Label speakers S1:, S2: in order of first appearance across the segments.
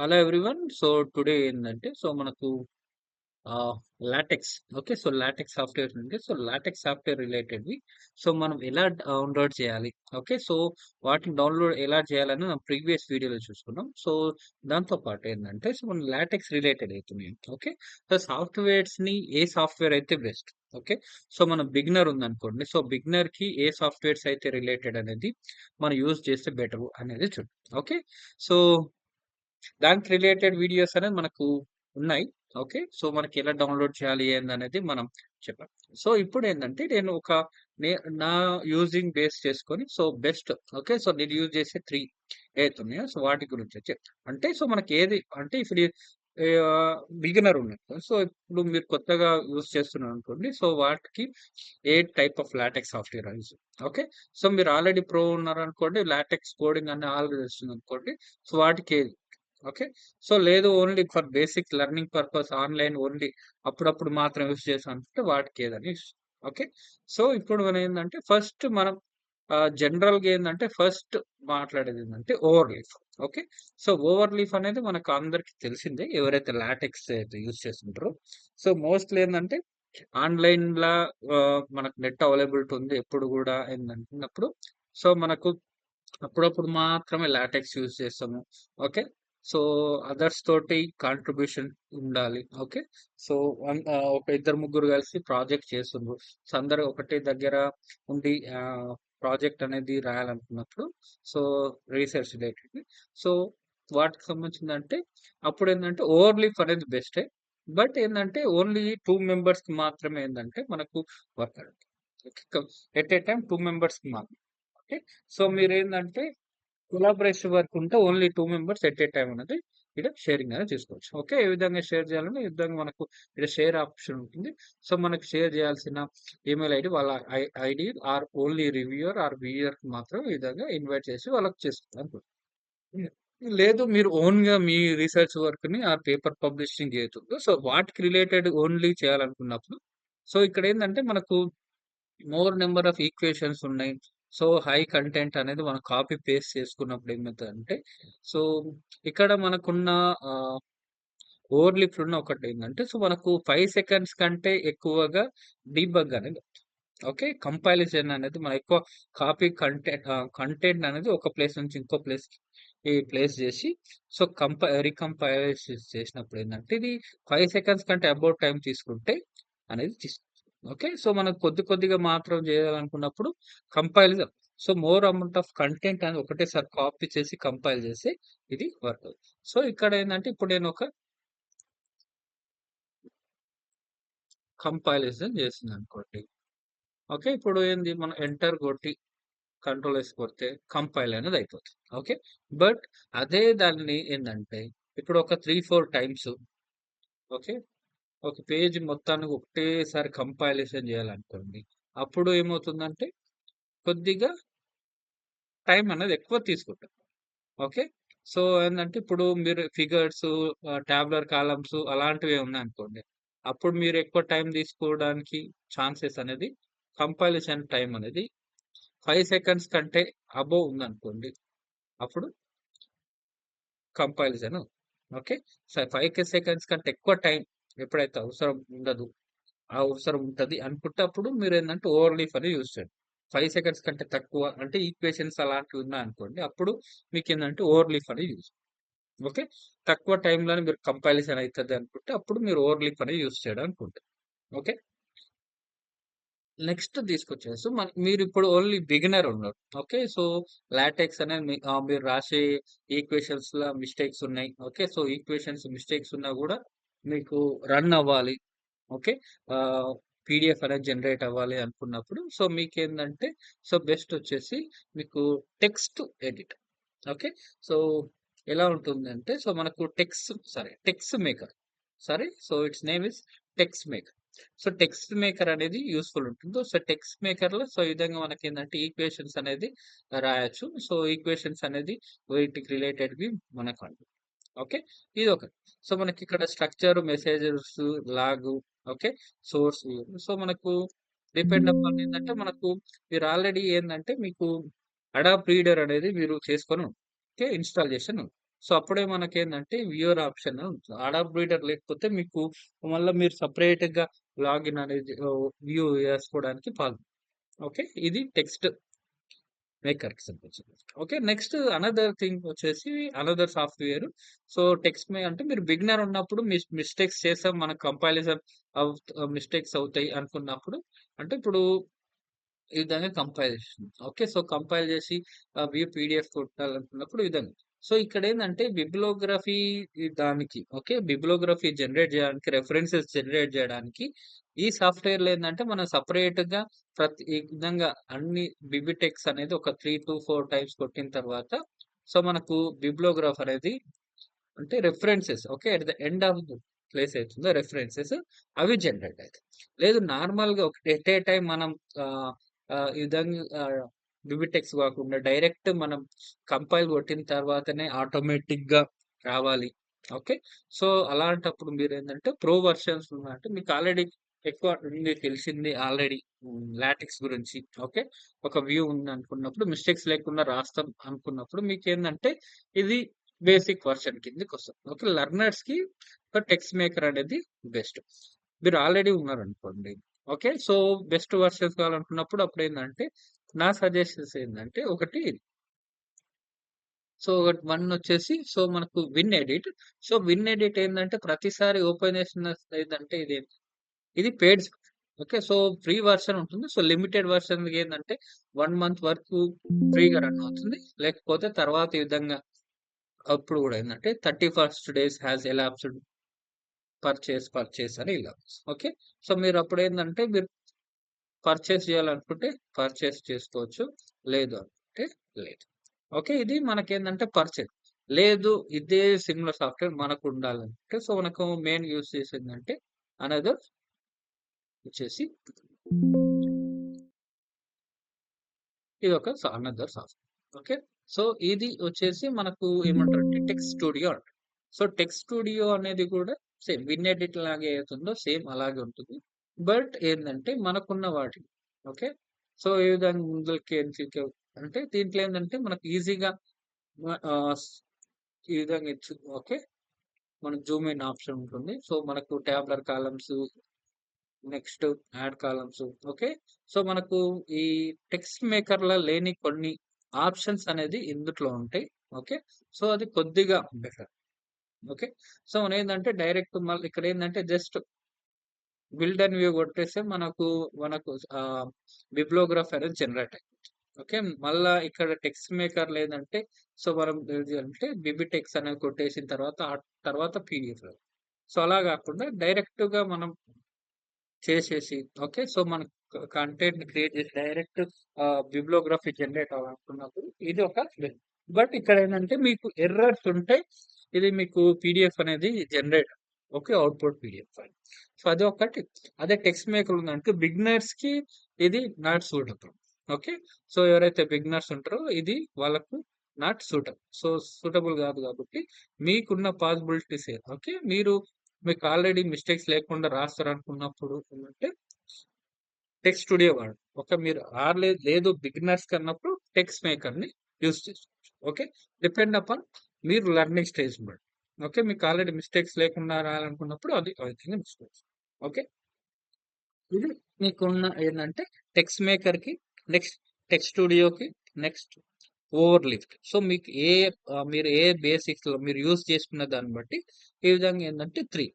S1: Hello everyone. So today ఏందంటే మనకు LaTeX. Okay. So LaTeX software ఉంది. సో లాటెక్స్ సాఫ్ట్‌వేర్ రిలేటెడ్‌వి మనం ఎలా డౌన్‌లోడ్ చేయాలి? ఓకే. సో వాటిని డౌన్‌లోడ్ ఎలా చేయాలని మనం ప్రీవియస్ వీడియోలో చూసుకున్నాం. సో దాంతో పాటు ఏందంటే మనం లాటెక్స్ రిలేటెడ్ అయితున్నాయి. ఓకే. సో సాఫ్ట్‌వేర్స్‌ని ఏ సాఫ్ట్‌వేర్ అయితే బెస్ట్? ఓకే. సో మనం బిగినర్ ఉందనుకోండి. సో బిగినర్‌కి ఏ సాఫ్ట్‌వేర్స్ అయితే రిలేటెడ్ అనేది మనం యూజ్ చేస్తే బెటరు అనేది చూద్దాం. ఓకే. సో దానికి రిలేటెడ్ వీడియోస్ అనేది మనకు ఉన్నాయి. ఓకే. సో మనకి ఎలా డౌన్‌లోడ్ చేయాలి ఏందనేది మనం చెప్పాం. సో ఇప్పుడేందంటే నేను ఒక నే నా యూజింగ్ బేస్ చేసుకొని సో బెస్ట్. ఓకే. సో నేను యూజ్ చేసే 3 ఏవైతే ఉన్నాయో సో వాటి గురించి చెప్తా. అంటే సో మనకి ఏది అంటే ఇప్పుడు బిగినర్ ఉన్నట్టు. సో ఇప్పుడు మీరు కొత్తగా యూజ్ చేస్తున్నారనుకోండి. సో వాటికి ఏ type of latex software use. Okay. So మీరు ఆల్రెడీ ప్రో ఉన్నారనుకోండి. లాటెక్స్ కోడింగ్ అన్ని ఆల్రెడీ వస్తుందనుకోండి. సో వాటికి ఏది ఓకే. సో లేదు only for basic learning purpose online only అప్పుడప్పుడు మాత్రం యూజ్ చేసానంటే వాటికి ఏదని ఓకే. సో ఇప్పుడు మనం ఏందంటే ఫస్ట్ మనం జనరల్‌గా ఏందంటే ఫస్ట్ మాట్లాడేదేందంటే Overleaf. Okay. So Overleaf అనేది మనకు అందరికి తెలిసిందే. ఎవరైతే లాటెక్స్ అయితే యూజ్ చేస్తుంటారో. సో మోస్ట్‌లీ ఏందంటే ఆన్‌లైన్‌లా మనకు నెట్ అవైలబిలిటీ ఉంది. ఎప్పుడు గూడా ఏందంటున్నప్పుడు సో మనకు అప్పుడప్పుడు మాత్రమే లాటెక్స్ యూజ్ చేస్తాము. ఓకే. సో అదర్స్ తోటి కాంట్రిబ్యూషన్ ఉండాలి. ఓకే. సో ఒక ఇద్దరు ముగ్గురు కలిసి ప్రాజెక్ట్ చేస్తుండ్రు. సో అందరూ ఒకటే దగ్గర ఉండి ప్రాజెక్ట్ అనేది రాయాలనుకున్నప్పుడు సో రీసెర్చ్ రిలేటెడ్. సో వాటికి సంబంధించిందంటే అప్పుడేందంటే ఓవర్‌లీఫ్ అనేది బెస్టే. బట్ ఏందంటే ఓన్లీ 2 మెంబర్స్‌కి మాత్రమే ఏందంటే మనకు వర్క్ అనేది. ఎట్ ఏ టైమ్ 2 మెంబర్స్‌కి మాత్రమే. ఓకే. సో మీరేందంటే కొలాబరేషన్ వర్క్ ఉంటే only 2 members at a time అనేది ఈడ షేరింగ్ అనేది చేసుకోవచ్చు. ఓకే. ఏ విధంగా షేర్ చేయాలంటే ఈ విధంగా మనకు ఈడ షేర్ ఆప్షన్ ఉంటుంది. సో మనకు షేర్ చేయాల్సిన ఈమెయిల్ ఐడీ వాళ్ళ ID or only reviewer or వ్యూయర్‌కి మాత్రం ఈ విధంగా ఇన్వైట్ చేసి వాళ్ళకి చేస్తారనుకుంటా. హ్మ్. లేదు మీరు ఓన్‌గా మీ రిసర్చ్ వర్క్‌ని ఆర్ పేపర్ పబ్లిషింగ్ ఏదైతుందో సో వాటికి రిలేటెడ్ ఓన్లీ చేయాలనుకున్నప్పుడు సో ఇక్కడేందంటే మనకు మోర్ నంబర్ ఆఫ్ ఈక్వేషన్స్ ఉన్నాయి. సో, హై కంటెంట్ అనేది మనం కాపీ పేస్ట్ చేసుకున్నప్పుడు ఏమైతదంటే, సో, ఇక్కడ మనకున్న ఆహ్, ఓవర్‌లిప్‌లున్న ఒకటేందంటే, సో, మనకు 5 సెకండ్స్ కంటే ఎక్కువగా డీబగ్ అనేది ఓకే. కంపైలేషన్ అనేది మనం ఎక్కువ కాపీ కంటెంట్ అనేది ఒక ప్లేస్ నుంచి ఇంకో ప్లేస్‌కి ప్లేస్ జేసి, సో, రీకంపైలేషన్ చేసినప్పుడు ఏందంటే, ఇది 5 సెకండ్స్ కంటే అబోవ్ టైమ్ తీసుకుంటే అనేది ఓకే. సో, మనం కొద్ది కొద్దిగా మాత్రం జేయాలనుకున్నప్పుడు compile so, more amount of content అనేది ఒకటేసారి కాపీ చేసి కంపైల్ చేసి ఇది వర్క్ అవుతుంది. సో, ఇక్కడ ఏందంటే ఇప్పుడు నేను ఒక కంపైలేషన్ చేసిందనుకోండి. ఓకే. ఇప్పుడు ఏంది మనం ఎంటర్ కొట్టి కంట్రోల్ ఎస్ కొడితే కంపైల్ అనేది అయిపోతుంది. ఓకే. బట్ అదే దాన్ని ఏందంటే ఇప్పుడు ఒక 3, 4 టైమ్స్ ఓకే. ఒక పేజ్ మొత్తాన్ని ఒకటేసారి కంపైలేషన్ చేయాలనుకోండి. అప్పుడు ఏమవుతుందంటే కొద్దిగా టైం అనేది ఎక్కువ తీసుకుంటది. ఓకే. సో, ఏందంటే ఇప్పుడు మీరు ఫిగర్స్ టాబులర్ కాలమ్స్ అలాంటివి ఉన్నాయనుకోండి. అప్పుడు మీరు ఎక్కువ టైం తీసుకోవడానికి ఛాన్సెస్ అనేది కంపైలేషన్ టైమ్ అనేది 5 సెకండ్స్ కంటే అబోవ్ ఉందనుకోండి. అప్పుడు కంపారిజన్ ఓకే. సో, 5 సెకండ్స్ కంటే ఎక్కువ టైం ఎప్పుడైతే అవసరం ఉండదు, ఆ అవసరం ఉంటది అనుకుంటే అప్పుడు మీరేందంటే ఓవర్ లీఫ్ అనేది యూజ్ చేయండి. 5 సెకండ్స్ కంటే తక్కువ అంటే ఈక్వేషన్స్ అలాంటివి ఉన్నాయనుకోండి. అప్పుడు మీకేందంటే ఓవర్ లీఫ్ అనేది యూజ్ ఓకే. తక్కువ టైంలోనే మీరు కంపైలేషన్ అయితది అనుకుంటే అప్పుడు మీరు ఓవర్ లీఫ్ అనేది యూజ్ చేయడం అనుకుంటే. ఓకే. నెక్స్ట్ తీసుకొచ్చేసి మీరిప్పుడు ఓన్లీ బిగినర్ ఉన్నారు. ఓకే. సో, లాటెక్స్ అనేది మీరు రాసే ఈక్వేషన్స్‌ల మిస్టేక్స్ ఉన్నాయి. ఓకే. సో, ఈక్వేషన్స్ మిస్టేక్స్ ఉన్నా గూడా మీకు రన్ అవ్వాలి. ఓకే. ఆహ్, పీడీఎఫ్ అనేది జనరేట్ అవ్వాలి అనుకున్నప్పుడు సో, మీకేందంటే సో, బెస్ట్ వచ్చేసి మీకు టెక్స్ట్ ఎడిటర్. ఓకే. సో, ఎలా ఉంటుందంటే సో, మనకు text maker. Sorry. So, its name is text maker. So, text maker అనేది యూజ్‌ఫుల్ ఉంటుంది. సో, టెక్స్ట్ మేకర్‌లో సో, ఈ విధంగా మనకేందంటే ఈక్వేషన్స్ అనేది రాయొచ్చు. సో, ఈక్వేషన్స్ అనేది వీటికి రిలేటెడ్‌వి మనకు ఓకే. ఇదొకటి. సో, మనకిక్కడ స్ట్రక్చర్, మెసేజెస్, లాగు ఓకే. సోర్స్ సో, మనకు డిపెండ్ అపాన్ ఏందంటే మనకు మీరు ఆల్రెడీ ఏందంటే మీకు అడాప్ రీడర్ అనేది మీరు చేసుకొని ఓకే. ఇన్‌స్టాల్ చేసి సో, అప్పుడే మనకేందంటే వ్యూవర్ ఆప్షన్ అడాప్ట్ రీడర్ లేకపోతే మీకు మళ్ళా మీరు సెపరేట్‌గా లాగిన్ అనేది వ్యూ చేసుకోవడానికి ఓకే. ఇది టెక్స్ట్ మేకర్‌కి సంబంధించింది. ఓకే. నెక్స్ట్ అనదర్ థింగ్ వచ్చేసి అనదర్ సాఫ్ట్‌వేర్. సో, టెక్స్ట్ అంటే మీరు బిగినర్ ఉన్నప్పుడు మిస్టేక్స్ చేసాం. మనకు కంపైలేషన్ మిస్టేక్స్ అవుతాయి అనుకున్నప్పుడు అంటే ఇప్పుడు ఈ విధంగా కంపైల్ చేస్తుంది. ఓకే. సో, కంపైల్ చేసి వ్యూ పీడీఎఫ్ కొట్టాలనుకున్నప్పుడు ఈ విధంగా. సో, ఇక్కడేందంటే బిబ్లియోగ్రఫీ దానికి ఓకే. బిబ్లియోగ్రఫీ జనరేట్ చేయడానికి, రెఫరెన్సెస్ జనరేట్ చేయడానికి ఈ సాఫ్ట్‌వేర్‌లో ఏందంటే మనం సెపరేట్‌గా ఈ విధంగా అన్ని బిబిటెక్స్ అనేది ఒక 3-4 టైమ్స్ కొట్టిన తర్వాత సో, మనకు బిబ్లియోగ్రాఫ్ అనేది అంటే references okay. At the end of the place అయితుందో రిఫరెన్సెస్ అవి జనరేట్ అయితాయి. లేదు నార్మల్‌గా ఎట్ ఏ టైమ్ మనం ఆహ్, ఆహ్, ఈ విధంగా బిబిటెక్స్ కాకుండా డైరెక్ట్ మనం కంపైల్ కొట్టిన తర్వాతనే ఆటోమేటిక్‌గా రావాలి. ఓకే. సో, అలాంటప్పుడు మీరేందంటే ప్రో వెర్షన్స్ అంటే మీకు ఆల్రెడీ ఎక్కువ మీకు తెలిసింది ఆల్రెడీ లాటెక్స్ గురించి ఓకే. ఒక వ్యూ ఉందనుకున్నప్పుడు మిస్టేక్స్ లేకుండా రాస్తాం అనుకున్నప్పుడు మీకేందంటే ఇది బేసిక్ వర్షన్ కిందకొస్తది. ఓకే. లెర్నర్స్‌కి ఒక టెక్స్ట్ మేకర్ అనేది బెస్ట్. మీరు ఆల్రెడీ ఉన్నారనుకోండి. ఓకే. సో, బెస్ట్ వర్షన్స్ కావాలనుకున్నప్పుడు అప్పుడేందంటే, నా సజెషన్స్ ఏందంటే ఒకటి సో, వన్ వచ్చేసి సో, మనకు win edit. So, win edit ఏందంటే ప్రతిసారి ఓపెన్ చేసిన ఏదంటే ఇది paid okay. So, free version ఉంటుంది. సో, లిమిటెడ్ వెర్షన్‌కి ఏందంటే 1 మంత్ వరకు ఫ్రీగా రన్ అవుతుంది. లేకపోతే తర్వాత ఈ విధంగా అప్పుడు గూడా ఏందంటే 31 డేస్ హాస్ ఎలాప్స్డ్ పర్చేస్ అని ఇలా. ఓకే. సో, మీరప్పుడేందంటే మీరు పర్చేస్ చేయాలనుకుంటే పర్చేస్ చేసుకోవచ్చు. లేదు అనుకుంటే లేదు. ఓకే. ఇది మనకేందంటే పర్చేస్. లేదు ఇదే సిమిలర్ సాఫ్ట్‌వేర్ మనకుండాలంటే సో, మనకు మెయిన్ యూజ్ చేసేదేంటంటే అనదర్ వచ్చేసి ఇదొక అనదర్ సాఫ్ట్‌వేర్. ఓకే. సో, ఇది వచ్చేసి మనకు ఏమంటారంటే టెక్స్ట్ స్టూడియో అంటారు. సో, టెక్స్ట్ స్టూడియో అనేది కూడా సేమ్ విన్ ఎడిట్ లాగా ఏదైతుందో సేమ్ అలాగే ఉంటుంది. బట్ ఏందంటే మనకున్న వాటికి ఓకే. సో, ఏ విధంగా ముందలకి ఎన్‌సికే అంటే దీంట్లో ఏందంటే మనకు ఈజీగా మ ఆహ్, స్ ఈ విధంగా ఓకే. మనకు జూమ్ ఇన్ ఆప్షన్ ఉంటుంది. సో, మనకు టాబులర్ columns next add columns okay. So, మనకు ఈ టెక్స్ట్ మేకర్‌లో లేని కొన్ని ఆప్షన్స్ అనేది ఇందుట్లో ఉంటాయి. ఓకే. సో, అది కొద్దిగా బెటర్. ఓకే. సో, మనేందంటే డైరెక్ట్ మళ్ళీ ఇక్కడేందంటే జస్ట్ బిల్డ్ అండ్ వ్యూ కొట్టేస్తే మనకు బిబ్లియోగ్రాఫ్ అనేది జనరేట్ అయిపోతుంది. ఓకే. మళ్ళా ఇక్కడ టెక్స్ట్ మేకర్ లేదంటే సో, మనం ఏది అంటే బిబిటెక్స్ అనేది కొట్టేసిన తర్వాత ఆ తర్వాత పీడీఎఫ్. సో, అలా గాకుండా డైరెక్ట్‌గా మనం చేసేసి ఓకే. సో, మనం కంటెంట్‌ని క్రియేట్ చేసి డైరెక్ట్ బిబ్లియోగ్రఫీ జనరేట్ అవ్వాలనుకున్నప్పుడు ఇది ఒక వే. బట్ ఇక్కడేందంటే మీకు ఎర్రర్స్ ఉంటే ఇది మీకు పీడీఎఫ్ అనేది generate okay. Output PDF file. So, అదొకటి. అదే టెక్స్ట్ మేకర్ ఉందంటే బిగినర్స్‌కి ఇది నాట్ సూటబుల్. ఓకే. సో, ఎవరైతే బిగినర్స్ ఉంటారో ఇది వాళ్ళకు నాట్ సూటబుల్. సో, సూటబుల్ కాదు కాబట్టి మీకున్న పాసిబిలిటీస్ ఓకే. మీకు ఆల్రెడీ మిస్టేక్స్ లేకుండా రాస్తారనుకున్నప్పుడు ఏంటంటే టెక్స్ట్ స్టూడియో వాడండి. మీరు లేదు బిగినర్స్ కన్నప్పుడు టెక్స్ట్ మేకర్‌ని యూజ్ చేసుకోవచ్చు. ఓకే. డిపెండ్ అపాన్ మీరు లెర్నింగ్ స్టేజ్‌ని బట్టి. ఓకే. మీకు ఆల్రెడీ మిస్టేక్స్ లేకుండా రాయాలనుకున్నప్పుడు అది ఆ విధంగా తీసుకోవచ్చు. ఓకే. ఇది మీకున్న ఏందంటే టెక్స్ట్ మేకర్‌కి, నెక్స్ట్ టెక్స్ట్ స్టూడియోకి, నెక్స్ట్ ఓవర్‌లిఫ్ట్. సో, మీరు ఏ బేసిక్స్‌లో మీరు యూజ్ చేసుకున్న దాన్ని బట్టి ఈ విధంగా ఏందంటే 3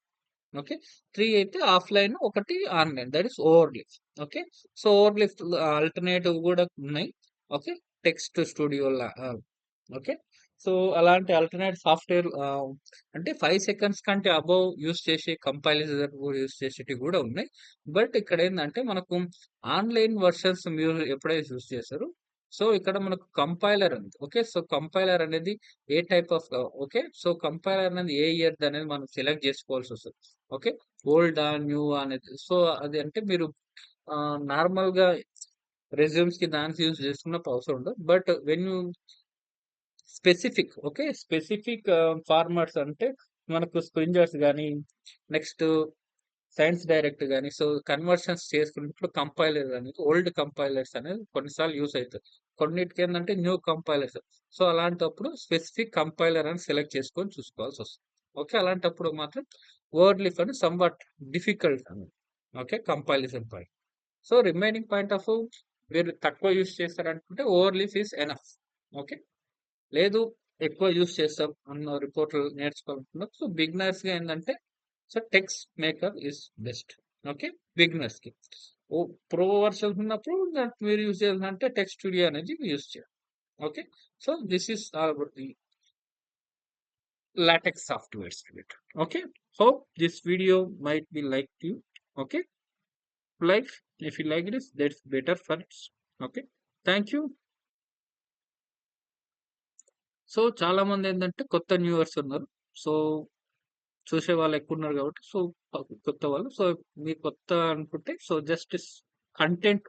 S1: ఓకే. 3 అయితే ఆఫ్‌లైన్, ఒకటి online. That is Overleaf. Okay. So, Overleaf alternative గూడా ఉన్నాయి. ఓకే. టెక్స్ట్ స్టూడియోలా ఓకే. సో, అలాంటి ఆల్టర్‌నేట్ సాఫ్ట్‌వేర్ అంటే 5 సెకండ్స్ కంటే అబోవ్ యూజ్ చేసే కంపైలర్ గూడా యూజ్ చేసేటివి గూడా ఉన్నాయి. బట్ ఇక్కడేందంటే మనకు ఆన్‌లైన్ వెర్షన్స్ మీరు ఎప్పుడైతే యూజ్ చేసారో సో, ఇక్కడ మనకు కంపైలర్ ఉంది. ఓకే. సో, కంపైలర్ అనేది ఏ type of okay. So, compiler అనేది ఏ ఇయర్‌దనేది మనం సెలెక్ట్ జేసుకోవాల్సొస్తది. ఓకే. ఓల్డా? న్యూవా? అనేది. సో, అది అంటే మీరు నార్మల్‌గా రెజ్యూమ్స్‌కి దానికి యూజ్ చేసుకున్నప్పుడు అవసరం ఉండదు. But when you specific okay. Specific formats అంటే మనకు స్ప్రింగర్స్ గాని, నెక్స్ట్ సైన్స్ డైరెక్ట్ గాని, సో కన్వర్షన్స్ చేసుకున్నప్పుడు కంపైలర్ అనేది ఓల్డ్ కంపైలర్స్ అనేది కొన్నిసార్లు యూజ్ అయితది. కొన్నిటికి ఏంటంటే న్యూ కంపైలర్స్. సో అలాంటప్పుడు స్పెసిఫిక్ కంపైలర్ అని సెలెక్ట్ చేసుకొని చూసుకోవాల్సి వస్తుంది. ఓకే, అలాంటప్పుడు మాత్రం వర్డ్ లిఫ్ అని సంవాట్ డిఫికల్ట్ అని. Okay, compilation point. So remaining point of మీరు తక్కువ యూస్ చేస్తారనుకుంటే Overleaf is enough. Okay, లేదు ఎక్కువ యూస్ చేస్తాం అన్న రిపోర్ట్లు నేర్చుకోవాలనుకున్నారు. సో బిగినర్స్ గా ఏంటంటే so text maker is best. Okay, beginners కి. ఓ ప్రో వర్షన్ ఉన్నప్పుడు మీరు యూజ్ చేయాలంటే టెక్స్ట్ స్టూడియో అనేది యూజ్ చేయాలి. Okay, so this is about the latex softwares related. Okay, hope this video might be liked you. Okay, like if you like this, that's better for us. Okay, thank you. So చాలా మంది ఏంటంటే కొత్త న్యూవర్స్ ఉన్నారు. So చూసే వాళ్ళు ఎక్కువ ఉన్నారు కాబట్టి సో కొత్త వాళ్ళు. సో మీరు కొత్త అనుకుంటే సో జస్ట్ కంటెంట్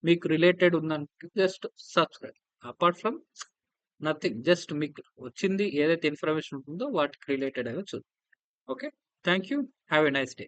S1: మీకు రిలేటెడ్ ఉందనుకుంటే just subscribe. Apart from nothing, just మీకు వచ్చింది ఏదైతే ఇన్ఫర్మేషన్ ఉంటుందో వాటికి రిలేటెడ్ అవి చూద్దాం. Okay, thank you, have a nice day.